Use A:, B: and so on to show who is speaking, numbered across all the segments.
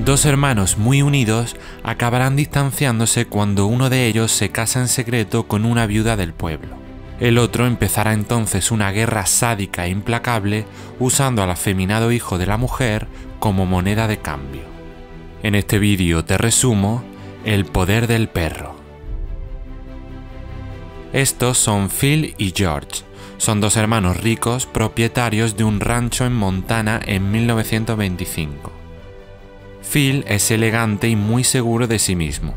A: Dos hermanos muy unidos acabarán distanciándose cuando uno de ellos se casa en secreto con una viuda del pueblo. El otro empezará entonces una guerra sádica e implacable usando al afeminado hijo de la mujer como moneda de cambio. En este vídeo te resumo el poder del perro. Estos son Phil y George. Son dos hermanos ricos propietarios de un rancho en Montana en 1925. Phil es elegante y muy seguro de sí mismo,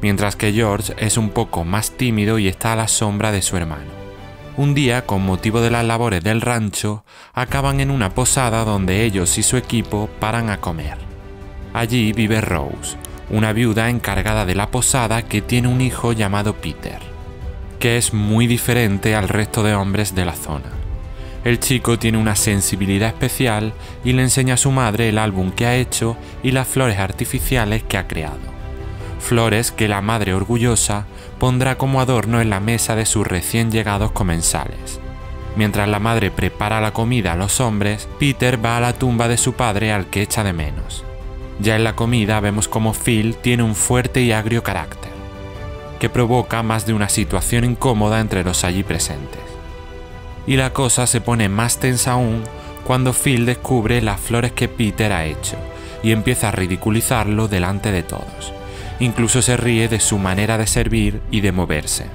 A: mientras que George es un poco más tímido y está a la sombra de su hermano. Un día, con motivo de las labores del rancho, acaban en una posada donde ellos y su equipo paran a comer. Allí vive Rose, una viuda encargada de la posada que tiene un hijo llamado Peter, que es muy diferente al resto de hombres de la zona. El chico tiene una sensibilidad especial y le enseña a su madre el álbum que ha hecho y las flores artificiales que ha creado. Flores que la madre orgullosa pondrá como adorno en la mesa de sus recién llegados comensales. Mientras la madre prepara la comida a los hombres, Peter va a la tumba de su padre al que echa de menos. Ya en la comida vemos como Phil tiene un fuerte y agrio carácter, que provoca más de una situación incómoda entre los allí presentes. Y la cosa se pone más tensa aún cuando Phil descubre las flores que Peter ha hecho y empieza a ridiculizarlo delante de todos. Incluso se ríe de su manera de servir y de moverse.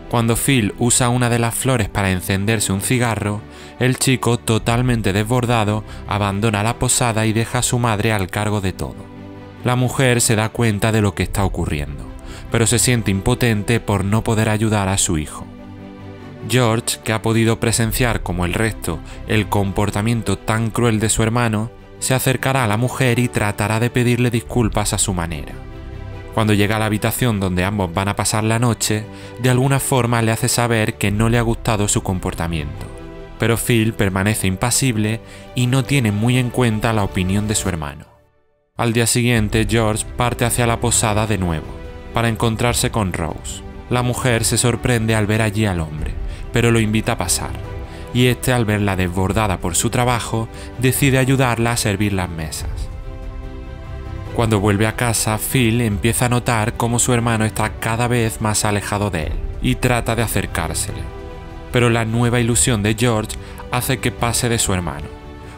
A: Cuando Phil usa una de las flores para encenderse un cigarro, el chico, totalmente desbordado, abandona la posada y deja a su madre al cargo de todo. La mujer se da cuenta de lo que está ocurriendo, pero se siente impotente por no poder ayudar a su hijo. George, que ha podido presenciar como el resto el comportamiento tan cruel de su hermano, se acercará a la mujer y tratará de pedirle disculpas a su manera. Cuando llega a la habitación donde ambos van a pasar la noche, de alguna forma le hace saber que no le ha gustado su comportamiento. Pero Phil permanece impasible y no tiene muy en cuenta la opinión de su hermano. Al día siguiente, George parte hacia la posada de nuevo, para encontrarse con Rose. La mujer se sorprende al ver allí al hombre, pero lo invita a pasar, y este, al verla desbordada por su trabajo, decide ayudarla a servir las mesas. Cuando vuelve a casa, Phil empieza a notar cómo su hermano está cada vez más alejado de él, y trata de acercársele. Pero la nueva ilusión de George hace que pase de su hermano,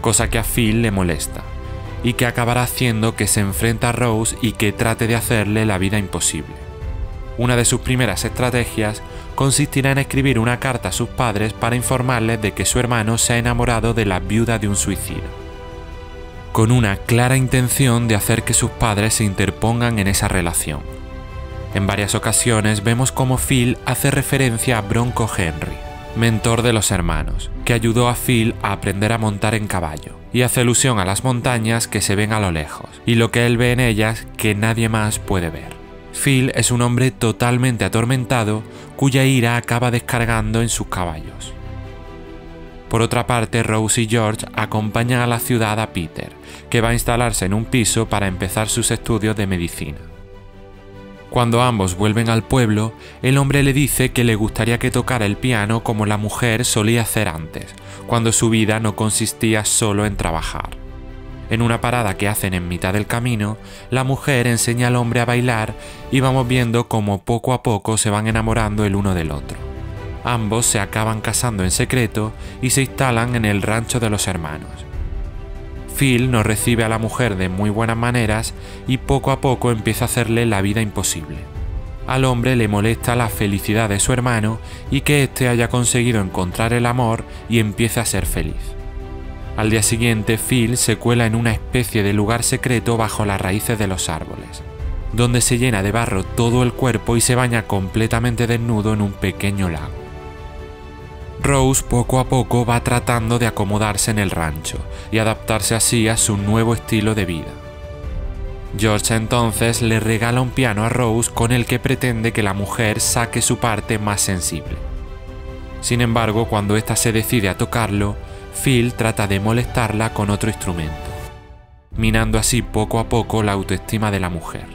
A: cosa que a Phil le molesta, y que acabará haciendo que se enfrente a Rose y que trate de hacerle la vida imposible. Una de sus primeras estrategias consistirá en escribir una carta a sus padres para informarles de que su hermano se ha enamorado de la viuda de un suicida, con una clara intención de hacer que sus padres se interpongan en esa relación. En varias ocasiones vemos cómo Phil hace referencia a Bronco Henry, mentor de los hermanos, que ayudó a Phil a aprender a montar en caballo, y hace alusión a las montañas que se ven a lo lejos, y lo que él ve en ellas que nadie más puede ver. Phil es un hombre totalmente atormentado cuya ira acaba descargando en sus caballos. Por otra parte, Rose y George acompañan a la ciudad a Peter, que va a instalarse en un piso para empezar sus estudios de medicina. Cuando ambos vuelven al pueblo, el hombre le dice que le gustaría que tocara el piano como la mujer solía hacer antes, cuando su vida no consistía solo en trabajar. En una parada que hacen en mitad del camino, la mujer enseña al hombre a bailar y vamos viendo cómo poco a poco se van enamorando el uno del otro. Ambos se acaban casando en secreto y se instalan en el rancho de los hermanos. Phil no recibe a la mujer de muy buenas maneras y poco a poco empieza a hacerle la vida imposible. Al hombre le molesta la felicidad de su hermano y que éste haya conseguido encontrar el amor y empiece a ser feliz. Al día siguiente, Phil se cuela en una especie de lugar secreto bajo las raíces de los árboles, donde se llena de barro todo el cuerpo y se baña completamente desnudo en un pequeño lago. Rose poco a poco va tratando de acomodarse en el rancho y adaptarse así a su nuevo estilo de vida. George entonces le regala un piano a Rose con el que pretende que la mujer saque su parte más sensible. Sin embargo, cuando ésta se decide a tocarlo, Phil trata de molestarla con otro instrumento, minando así poco a poco la autoestima de la mujer.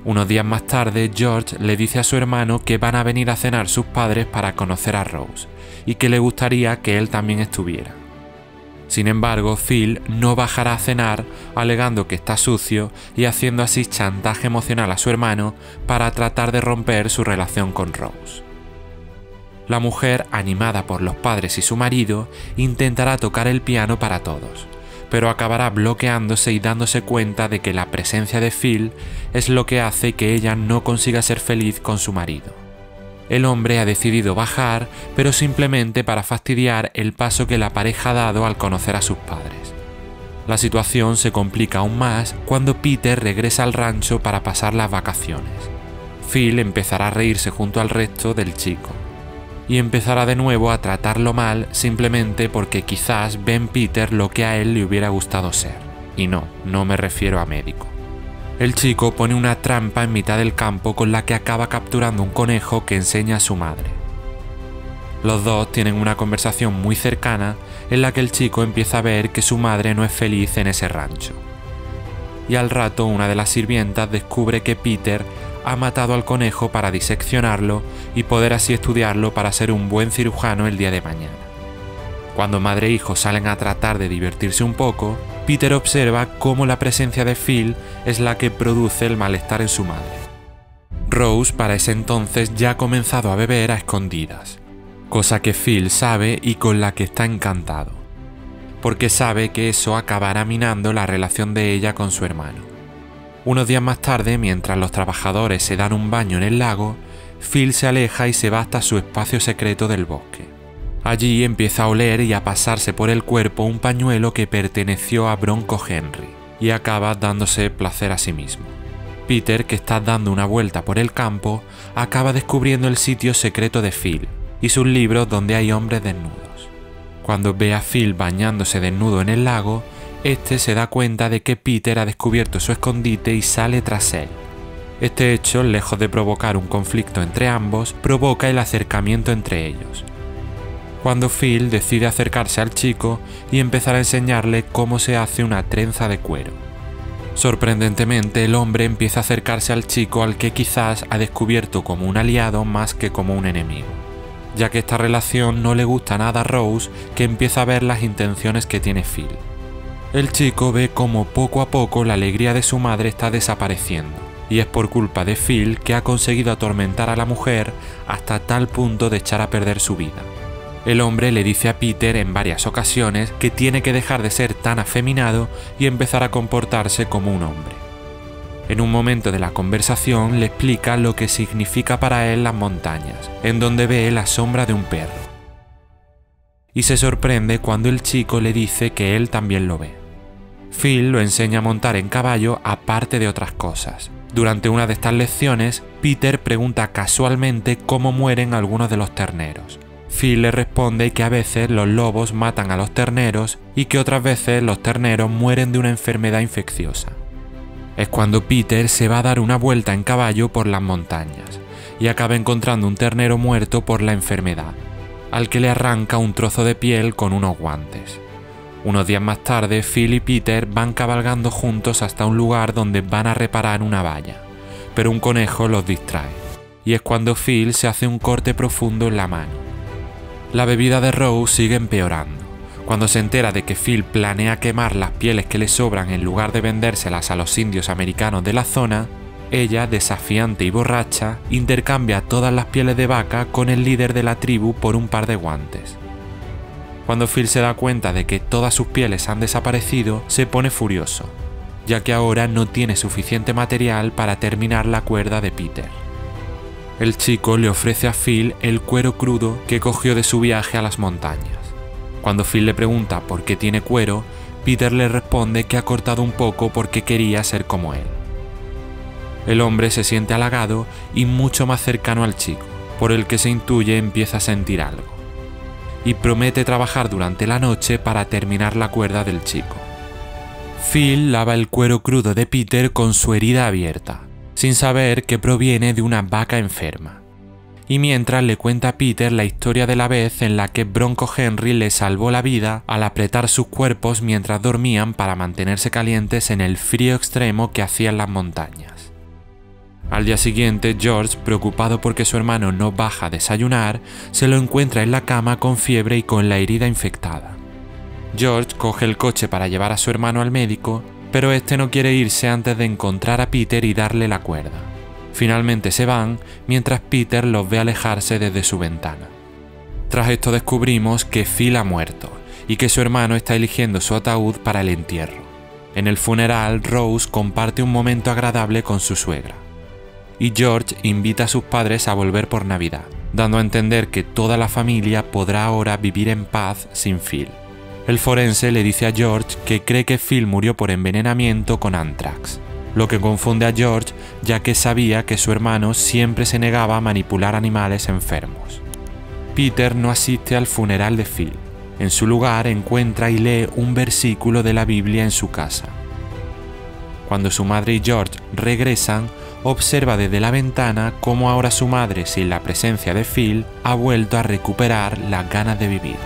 A: Unos días más tarde, George le dice a su hermano que van a venir a cenar sus padres para conocer a Rose y que le gustaría que él también estuviera. Sin embargo, Phil no bajará a cenar alegando que está sucio y haciendo así chantaje emocional a su hermano para tratar de romper su relación con Rose. La mujer, animada por los padres y su marido, intentará tocar el piano para todos, pero acabará bloqueándose y dándose cuenta de que la presencia de Phil es lo que hace que ella no consiga ser feliz con su marido. El hombre ha decidido bajar, pero simplemente para fastidiar el paso que la pareja ha dado al conocer a sus padres. La situación se complica aún más cuando Peter regresa al rancho para pasar las vacaciones. Phil empezará a reírse junto al resto del chico y empezará de nuevo a tratarlo mal simplemente porque quizás ve en Peter lo que a él le hubiera gustado ser. Y no me refiero a médico. El chico pone una trampa en mitad del campo con la que acaba capturando un conejo que enseña a su madre. Los dos tienen una conversación muy cercana en la que el chico empieza a ver que su madre no es feliz en ese rancho. Y al rato una de las sirvientas descubre que Peter ha matado al conejo para diseccionarlo y poder así estudiarlo para ser un buen cirujano el día de mañana. Cuando madre e hijo salen a tratar de divertirse un poco, Peter observa cómo la presencia de Phil es la que produce el malestar en su madre. Rose para ese entonces ya ha comenzado a beber a escondidas, cosa que Phil sabe y con la que está encantado, porque sabe que eso acabará minando la relación de ella con su hermano. Unos días más tarde, mientras los trabajadores se dan un baño en el lago, Phil se aleja y se va hasta su espacio secreto del bosque. Allí empieza a oler y a pasarse por el cuerpo un pañuelo que perteneció a Bronco Henry, y acaba dándose placer a sí mismo. Peter, que está dando una vuelta por el campo, acaba descubriendo el sitio secreto de Phil y sus libros donde hay hombres desnudos. Cuando ve a Phil bañándose desnudo en el lago, este se da cuenta de que Peter ha descubierto su escondite y sale tras él. Este hecho, lejos de provocar un conflicto entre ambos, provoca el acercamiento entre ellos. Cuando Phil decide acercarse al chico y empezar a enseñarle cómo se hace una trenza de cuero. Sorprendentemente, el hombre empieza a acercarse al chico al que quizás ha descubierto como un aliado más que como un enemigo, ya que esta relación no le gusta nada a Rose, que empieza a ver las intenciones que tiene Phil. El chico ve cómo poco a poco la alegría de su madre está desapareciendo, y es por culpa de Phil que ha conseguido atormentar a la mujer hasta tal punto de echar a perder su vida. El hombre le dice a Peter en varias ocasiones que tiene que dejar de ser tan afeminado y empezar a comportarse como un hombre. En un momento de la conversación le explica lo que significa para él las montañas, en donde ve la sombra de un perro. Y se sorprende cuando el chico le dice que él también lo ve. Phil lo enseña a montar en caballo aparte de otras cosas. Durante una de estas lecciones, Peter pregunta casualmente cómo mueren algunos de los terneros. Phil le responde que a veces los lobos matan a los terneros y que otras veces los terneros mueren de una enfermedad infecciosa. Es cuando Peter se va a dar una vuelta en caballo por las montañas y acaba encontrando un ternero muerto por la enfermedad, al que le arranca un trozo de piel con unos guantes. Unos días más tarde, Phil y Peter van cabalgando juntos hasta un lugar donde van a reparar una valla, pero un conejo los distrae, y es cuando Phil se hace un corte profundo en la mano. La bebida de Rose sigue empeorando. Cuando se entera de que Phil planea quemar las pieles que le sobran en lugar de vendérselas a los indios americanos de la zona, ella, desafiante y borracha, intercambia todas las pieles de vaca con el líder de la tribu por un par de guantes. Cuando Phil se da cuenta de que todas sus pieles han desaparecido, se pone furioso, ya que ahora no tiene suficiente material para terminar la cuerda de Peter. El chico le ofrece a Phil el cuero crudo que cogió de su viaje a las montañas. Cuando Phil le pregunta por qué tiene cuero, Peter le responde que ha cortado un poco porque quería ser como él. El hombre se siente halagado y mucho más cercano al chico, por el que se intuye empieza a sentir algo, y promete trabajar durante la noche para terminar la cuerda del chico. Phil lava el cuero crudo de Peter con su herida abierta, sin saber que proviene de una vaca enferma, y mientras le cuenta a Peter la historia de la vez en la que Bronco Henry le salvó la vida al apretar sus cuerpos mientras dormían para mantenerse calientes en el frío extremo que hacían las montañas. Al día siguiente, George, preocupado porque su hermano no baja a desayunar, se lo encuentra en la cama con fiebre y con la herida infectada. George coge el coche para llevar a su hermano al médico, pero este no quiere irse antes de encontrar a Peter y darle la cuerda. Finalmente se van, mientras Peter los ve alejarse desde su ventana. Tras esto descubrimos que Phil ha muerto y que su hermano está eligiendo su ataúd para el entierro. En el funeral, Rose comparte un momento agradable con su suegra. Y George invita a sus padres a volver por Navidad, dando a entender que toda la familia podrá ahora vivir en paz sin Phil. El forense le dice a George que cree que Phil murió por envenenamiento con anthrax, lo que confunde a George ya que sabía que su hermano siempre se negaba a manipular animales enfermos. Peter no asiste al funeral de Phil. En su lugar encuentra y lee un versículo de la Biblia en su casa. Cuando su madre y George regresan, observa desde la ventana cómo ahora su madre, sin la presencia de Phil, ha vuelto a recuperar las ganas de vivir.